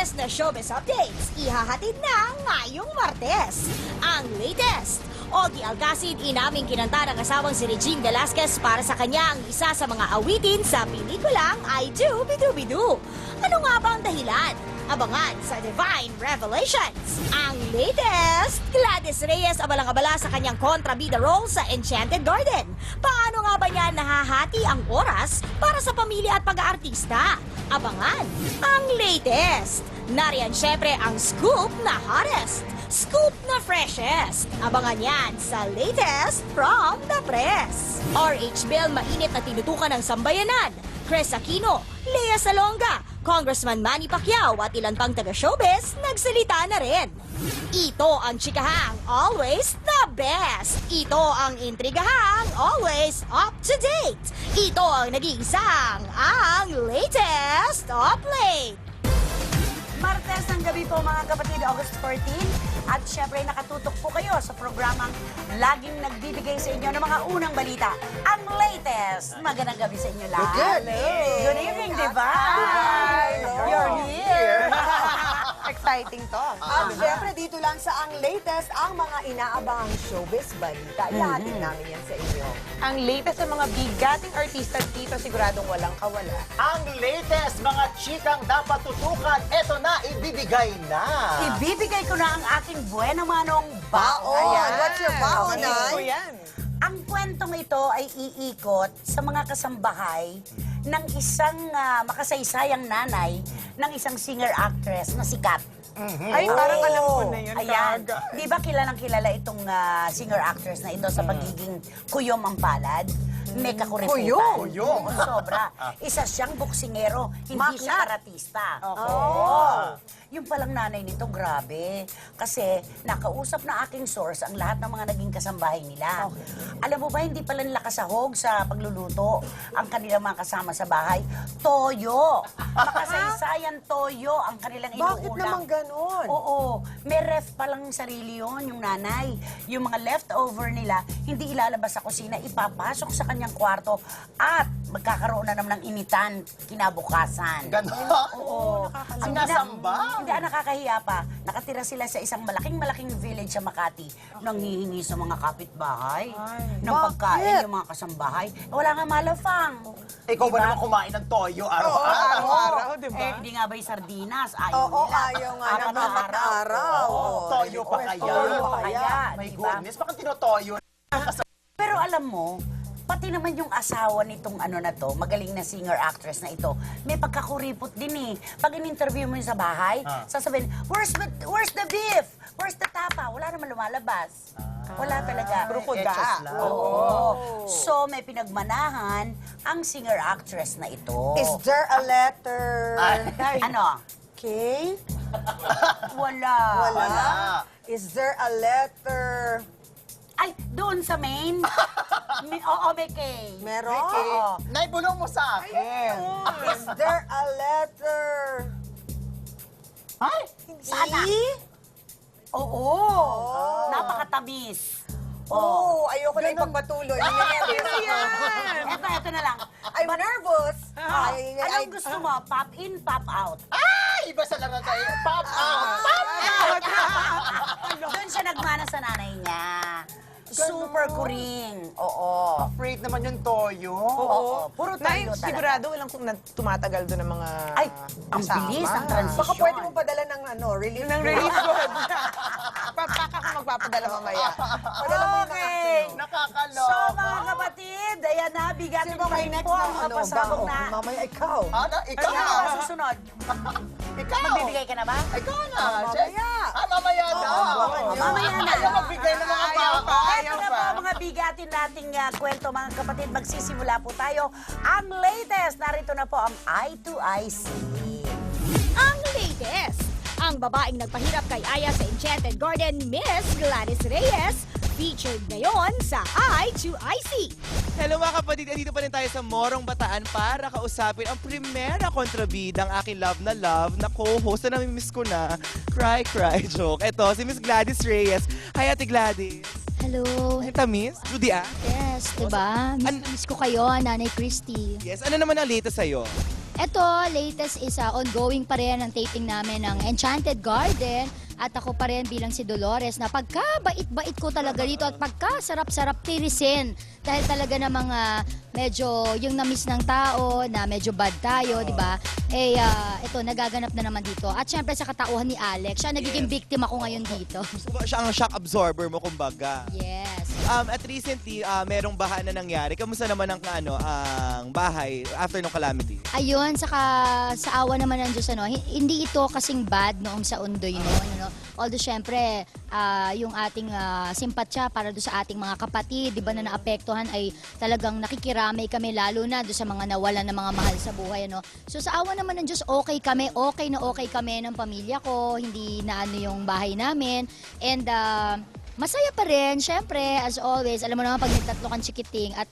latest na showbiz updates, ihahatid na ngayong Martes. Ang latest, Ogie Alcacid inaming kinanta ng asawang si Regine Velasquez para sa kanyang isa sa mga awitin sa pelikulang I Do Bidu-Bidu. Ano nga ba ang dahilan? Abangan sa Divine Revelations. Ang latest, Gladys Reyes abalang-abala sa kanyang kontrabida role sa Enchanted Garden. Paano nga ba niya nahahati ang oras para sa pamilya at pag-aartista? Abangan ang latest. Nariyan syempre ang scoop na hottest, scoop na freshest. Abangan yan sa latest from the press. RH Bill mainit na tinutukan ng sambayanan. Chris Aquino, Lea Salonga, Congressman Manny Pacquiao at ilan pang taga-showbiz nagsalita na rin. Ito ang chikahang always the best. Ito ang intrigahang always up to date. Ito ang nag-iisang ang latest up late. Martes ng gabi po mga kapatid, August 14. At syempre nakatutok po kayo sa programang laging nagbibigay sa inyo ng mga unang balita. Ang latest. Magandang gabi sa inyo lahat. Good evening, Divine. You're here. Exciting to. At syempre, dito lang sa ang latest, ang mga inaabangang showbiz balita. Ihahatid namin yan sa inyo. Ang latest ng mga bigating artista dito, siguradong walang kawala. Ang latest mga chikang dapat tutukan, eto na, ibibigay na. Ibibigay ko na ang aking buena manong Baon! baon. What's your baon, Ito Nay? yan. Ang kwentong ito ay iikot sa mga kasambahay ng isang makasaysayang nanay ng isang singer-actress na sikat. Ay, parang alam ko na yun. Ayan. Kaga. Di ba kilalang kilala itong singer-actress na ito sa pagiging kuyom ang palad? May kakuriputan. Kuyom? Oo, sobra. Isa siyang boksingero, hindi siya karatista. Oo. Yung palang nanay nito, grabe. Kasi nakausap na aking source ang lahat ng mga naging kasambahay nila. Alam mo ba, hindi pala nila kasahog sa pagluluto ang kanilang mga kasama sa bahay. Toyo. Makasaysayan toyo ang kanilang inuulam. Bakit naman ganon? Oo. May ref palang sarili yon yung nanay. Yung mga leftover nila, hindi ilalabas sa kusina, ipapasok sa kanyang kwarto at magkakaroon na naman ng initan kinabukasan. Ganon? Oo. Sinasamba? Hindi, nakakahiya pa. Nakatira sila sa isang malaking village sa Makati. Nang hihingi sa mga kapitbahay. Ng pagkain, yung mga kasambahay. Wala nga malafang. Ikaw ba naman kumain ng toyo araw-araw? Araw-araw, di ba? Eh, hindi nga ba yung sardinas? Ayaw Oo, nila. ayaw nga Apat ng na apat na araw. Toyo pa kaya? Toyo pa kaya. My Diba? goodness, bakit tinotoyo? Pero alam mo, pati naman yung asawa nitong ano na to, magaling na singer-actress na ito, may pagkakuripot din eh. Pag in-interview mo yun sa bahay, sasabihin, where's the beef? Where's the tapa? Wala naman lumalabas. Wala talaga. Brukuda. Etchos lang. Oo. So, may pinagmanahan ang singer-actress na ito. Is there a letter? Ano? K? Wala. Wala. Is there a letter? Ay, doon sa main? Oo, may K. Meron? May K. Oo. Naibulong mo sa akin. Is there a letter? Ay! Sana. E? Oo. Napakatamis. Oh, ayoko na ipagpatuloy. Ito na lang. I'm nervous. Anong gusto mo? Pop in, pop out? Ay! Iba sa laro tayo. Pop out! Pop out! Doon siya nagmana sa nanay niya. Super kuring. Oo. Afraid naman yung toyo. Oo. Puro Nay, tayo talaga. sigurado walang tumatagal doon ng mga Ay, ang bilis ang transition. Baka pwede mo padala ng relief. ng relief good. Papaka ko magpapadala mamaya. Padala mo yung mga Okay. Nakakaloka. So, mga kapatid, ayan na, bigatin Sino ba may pa next po na ang kapasabog na. Mamaya ikaw. Ano? Ikaw Kaya na. ang susunod. Ikaw. Magbibigay ka na ba? Ikaw na. Mamaya. Mamaya na. Mamaya na. Ayaw magbigay ng mga Ayaw baka. pa. Ito na po mga bigatin nating kwento mga kapatid. Magsisimula po tayo. Ang latest, narito na po ang Eye to Eye Scene. Ang latest, ang babaeng nagpahirap kay Aya sa Enchanted Garden, Miss Gladys Reyes, featured ngayon sa Eye to Eye Scene. Hello mga kapatid, dito pa rin tayo sa Morong Bataan para kausapin ang primera kontrabidang aking love na co-host na namimiss ko na. Cry, joke. Ito, si Miss Gladys Reyes. Hi, Ate Gladys. Hello. Ay, tamis? Judy, ah? Yes, diba? Miss ko kayo, Nanay Christy. Yes, ano naman ang latest sa'yo? Eto, latest is ongoing pa rin ang taping namin ng Enchanted Garden. At ako pa rin bilang si Dolores na pagka bait-bait ko talaga dito at pagka sarap-sarap tirisin. Dahil talaga namang medyo yung na-miss ng tao na medyo bad tayo, di ba? Ito, nagaganap na naman dito. At syempre sa katauhan ni Alex, siya nagiging victim ako ngayon dito. Siya ang shock absorber mo, kumbaga. Yes. At recently, merong baha na nangyari. Kamusta naman ang bahay after ng calamity? Ayun, saka sa awa naman ng Diyos, hindi ito kasing bad noong sa Undoy noon. Although syempre, yung ating simpatsya para doon sa ating mga kapatid, di ba na naapektuhan ay talagang nakikiramay kami lalo na doon sa mga nawalan na mga mahal sa buhay. So sa awa naman ng Diyos, okay kami ng pamilya ko, hindi na yung bahay namin. And masaya pa rin, syempre, as always. Alam mo naman, pag nagtatlo kang chikiting at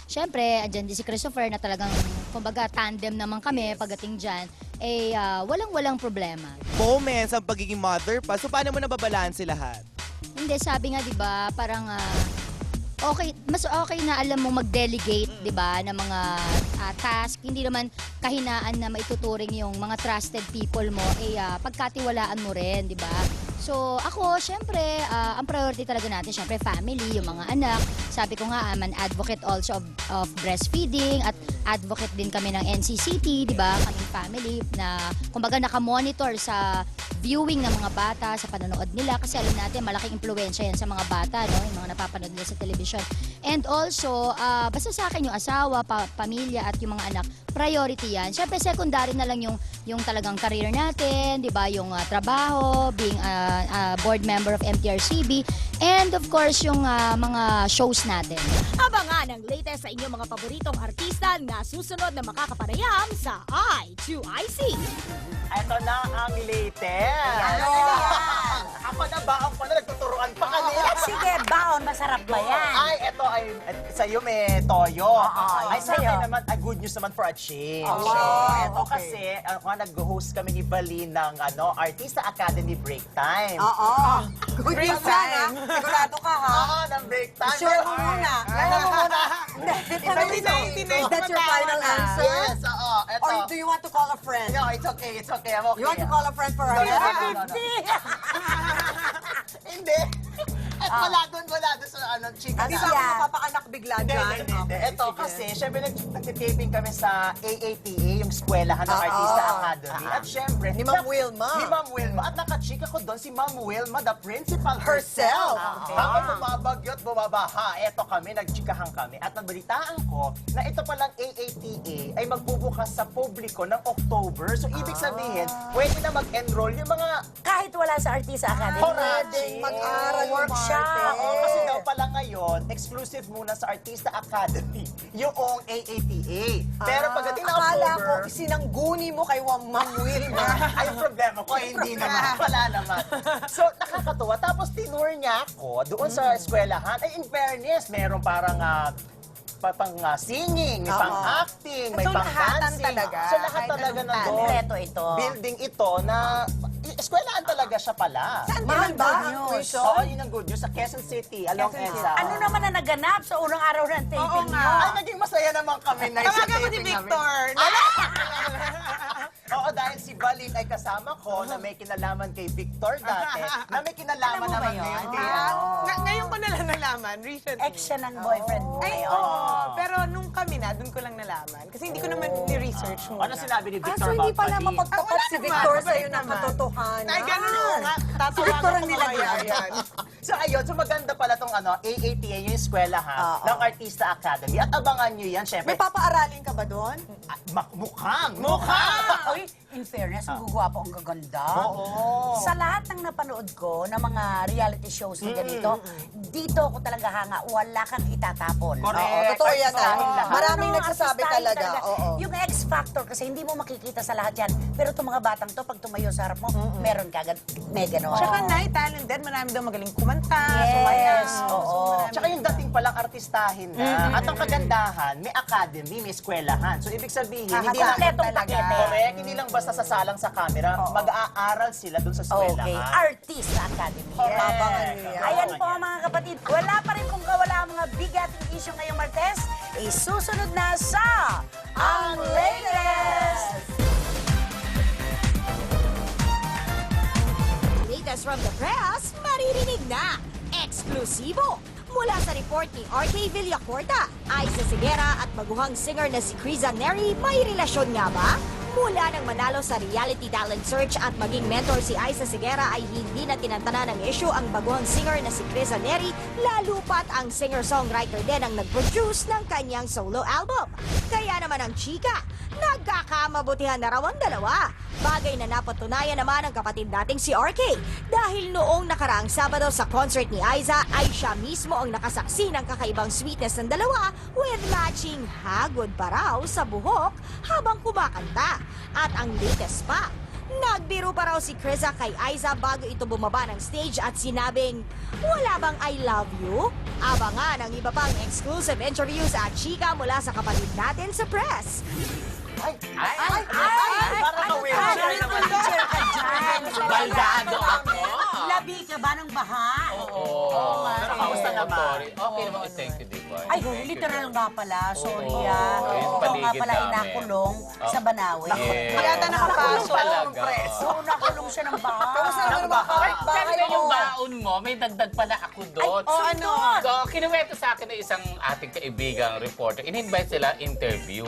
syempre, andyan din si Christopher na talagang, kumbaga, tandem naman kami pagdating dyan, walang problema. Moments ang pagiging mother pa. So paano mo nababalanse lahat? Hindi, sabi nga, di ba, parang mas okay na alam mo mag-delegate, di ba, ng mga task. Hindi naman kahinaan na maituturing yung mga trusted people mo, pagkatiwalaan mo rin, di ba? So, ako, syempre, ang priority talaga natin, syempre, family, yung mga anak. Sabi ko nga, I'm an advocate also of breastfeeding at advocate din kami ng NCCT, di ba? Kaming family na, kumbaga, nakamonitor sa viewing ng mga bata, sa panonood nila. Kasi alam natin, malaking impluwensya yan sa mga bata, no? Yung mga napapanood nila sa television. And also, basta sa akin yung asawa, pamilya at yung mga anak, priority yan. Syempre, secondary na lang yung talagang career natin, di ba? Yung trabaho, being board member of MTRCB, and of course, yung mga shows natin. Abangan ang latest sa inyong mga paboritong artista na susunod na makakapanayam sa I2IC. Ito na ang latest. Ano? Ako na ba? Ako na nagtuturuan pa kanila. Sige, baon, masarap ba yan? Ay, ito ay, sa'yo may toyo. Ay, sa'yo. sa'yo naman, good news naman for a change. Wow, Ito okay. kasi, nag-host kami ni Bali ng Artista Academy Break Time. Oo. Good Break news yan, ha? time. Sigurado ka, ha? Oo, ng break time. Sure mo muna. Ano mo muna? Is that your final answer? Yes, oo. Ito. Or do you want to call a friend? No, it's okay, I'm okay. You want to call a friend for a No, no, no, hand? no, no. Hindi. At wala doon sa chika Di na. ba ako mapapaanak bigla dyan? Hindi. Okay, Ito sige. kasi, syempre nagtitaping kami sa AATA, yung eskwelahan ng Artista Academy. At syempre, Ni Ma'am Wilma. Ni Ma'am Wilma. At nakachika ko doon si Ma'am Wilma, the principal Herself. herself. Habang bumabagyo at bumabaha, eto kami, nagchikahan kami. At nabalitaan ko na ito palang AATA ay magbubukas sa publiko ng October. So, ibig sabihin, pwede na mag-enroll yung mga Kahit wala sa Artista Academy. Pwedeng mag-aral yung Workshop. Marte. Oo, kasi daw pala ngayon, exclusive muna sa Artista Academy yung AATA. Pero pagdating ng Akala ko, October, sinangguni mo kay Ma'am Wilma. ay yung problema ko, hindi naman. Wala naman. So, nakakatuwa. Tapos, tinur niya ako doon sa eskwelahan. Ay, in fairness, meron parang singing, may Oo. pang-acting, may So, lahatan pang-dancing. talaga. So, lahat Kahit talaga anong na Kompleto ito. building ito na eskwelahan talaga siya pala. Mahal ba ang news. tuition? Oo, yun ang good news. Sa Quezon City, along EDSA. Ano naman na naganap sa unang araw ng taping nga. niyo? Ay, naging masaya naman kami na isa Tawagan mo si taping Victor. Oo, dahil si Balin ay kasama ko na may kinalaman kay Victor dati, na may kinalaman Alam mo ba naman yun? ngayon kay Ngayon ko na lang nalaman, recently. Ex siya ng boyfriend mo Ay, ngayon. oo. Pero nung kami na, dun ko lang nalaman. Kasi hindi ko naman ni-research muna. Ano sinabi ni Ah, Victor so hindi about pala Balin? mapagtapat Wala si naman, Victor mabait sa'yo ng naman. katotohanan. Ay, ganun oo nga. Si Victor ang Tatawagan ko nilagyan. mamaya yan. So ayun, so maganda pala tong AATA, yung eskwelahan Oo. ng Artista Academy. At abangan nyo yan, syempre. May papaaralin ka ba doon? Mukhang! Uy, in fairness, ang gugwapo, ang gaganda. Oo. Sa lahat ng napanood ko ng mga reality shows na ganito, dito ako talaga hanga, wala kang itatapon. Correct. Oo, totoo yan, ah. Artistahin lahat. Maraming nagsasabi artistahin talaga, oo. Yung X Factor kasi hindi mo makikita sa lahat yan. Pero itong mga batang to, pag tumayo sa harap mo, meron ka agad, may ganon. Tsaka talented, marami daw magaling kumanta, Yes, sumayaw. oo. marami- Tsaka yung dating palang artistahin na. At ang kagandahan, may academy, may eskwelahan. So ibig sabihin, hindi lang Kompletong pakete. correct, hindi lang basta sasalang sa camera, mag-aaral sila dun sa eskwela. Okay, Artista Academy. Abangan niyo yan. Ayan po mga kapatid, wala pa rin kung kawala ang mga bigating issue ngayong Martes, isusunod na sa Ang Latest! Latest from the press, maririnig na. Eksklusibo. Mula sa report ni RK Villacorta, Aiza Sigera at baguhang singer na si Criza Neri, may relasyon nga ba? Mula nang manalo sa reality talent search at maging mentor si Aiza Sigera ay hindi na tinantana ng issue ang baguhang singer na si Criza Neri, lalo pat ang singer-songwriter din ang nag-produce ng kanyang solo album. Kaya naman ang chika, nagkakamabutihan na raw ang dalawa. Bagay na napatunayan naman ng kapatid nating si RK dahil noong nakaraang Sabado sa concert ni Aiza ay siya mismo ang nakasaksi ng kakaibang sweetness ng dalawa with matching hagod pa raw sa buhok habang kumakanta. At ang latest pa, nagbiro pa raw si Criza kay Aiza bago ito bumaba ng stage at sinabing, "Wala bang I love you?" Abangan ang iba pang exclusive interviews at chika mula sa kapatid natin sa press. Para ka-wheelchair naman. Wheelchair ka dyan. Baldado ako. Labi ka ba ng baha? Oo. Pero kamusta naman? Okay naman, thank you, diba? Ay, literal nga pala. Sorry Oo. ah. Yung Oo, nga paligid pala namin. inakulong sa Banawe. Yes. Yata nakapasok. Talaga. Oo, nakulong siya ng baha. Kamusta naman ang mga Pero bahay yung mo? baon mo, may dagdag pala ako doon. O ano? So, kinuwento sa akin ng isang ating kaibigang reporter. In-invite sila interview.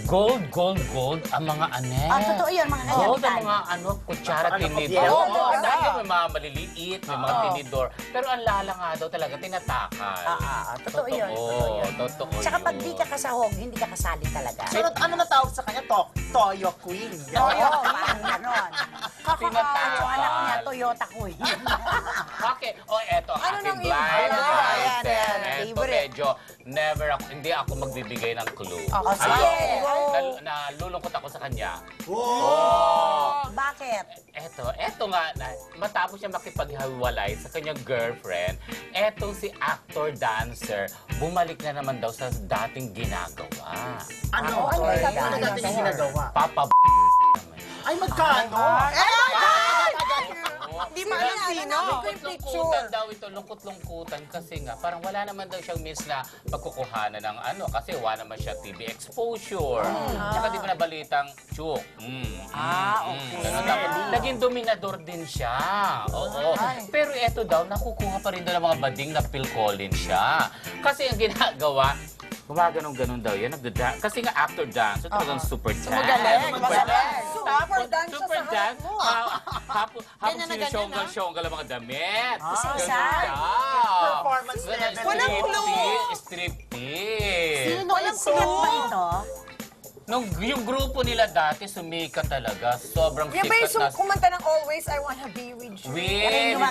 Gold, gold, gold ang mga anek. Ah, totoo yun, mga Gold ganyan. ang mga kutsara, Ano, tinidor. kubyera? Oo, dahil may mga maliliit, may mga tinidor. Pero ang lala nga daw talaga, tinatakan. Totoo yun. Totoo Tsaka pag yun. di ka kasahog, hindi ka kasali talaga. So, ano natawag sa kanya? Toyo Queen. Oo, parang ganon. Tinatawag. Yung anak niya, Toyota Queen. Okay, eto, ang Ano aking nang blind iba? Ayan, item. ayan, Eto, favorite. medyo, hindi ako magbibigay ng clue. Oh, sige. Nalulungkot ako sa kanya. Bakit? Eto nga, matapos siya makipaghiwalay sa kanyang girlfriend, etong si actor-dancer, bumalik na naman daw sa dating ginagawa. Ano? Ano natin yung ginagawa? Papa Ay, magkano? Di ba alam sino? Lungkot-lungkutan daw ito, lungkot-lungkutan kasi nga parang wala naman daw siyang miss na pagkukuhanan ng kasi wala naman siya TV exposure. Tsaka di ba nabalitang chuk. Okay. Ganun. Tapos, naging dominador din siya. Oo. Pero eto daw, nakukuha pa rin daw ng mga bading na Phil Collins siya. Kasi ang ginagawa, gumaganong-ganon daw yan. Kasi nga actor dance, so talagang super dance. Magaling, magaling. Super dance siya Super sa dance. Habang Ganyan na ganyan, sinishonggal-shonggal ang mga damit. Isa-isa. Ganun siya. Performance level. Walang clue. Striptease. Walang sikat ba ito? Yung grupo nila dati, sumikat talaga. Sobrang Yan ba sikat yung na. kumanta ng Always I Wanna Be With You? With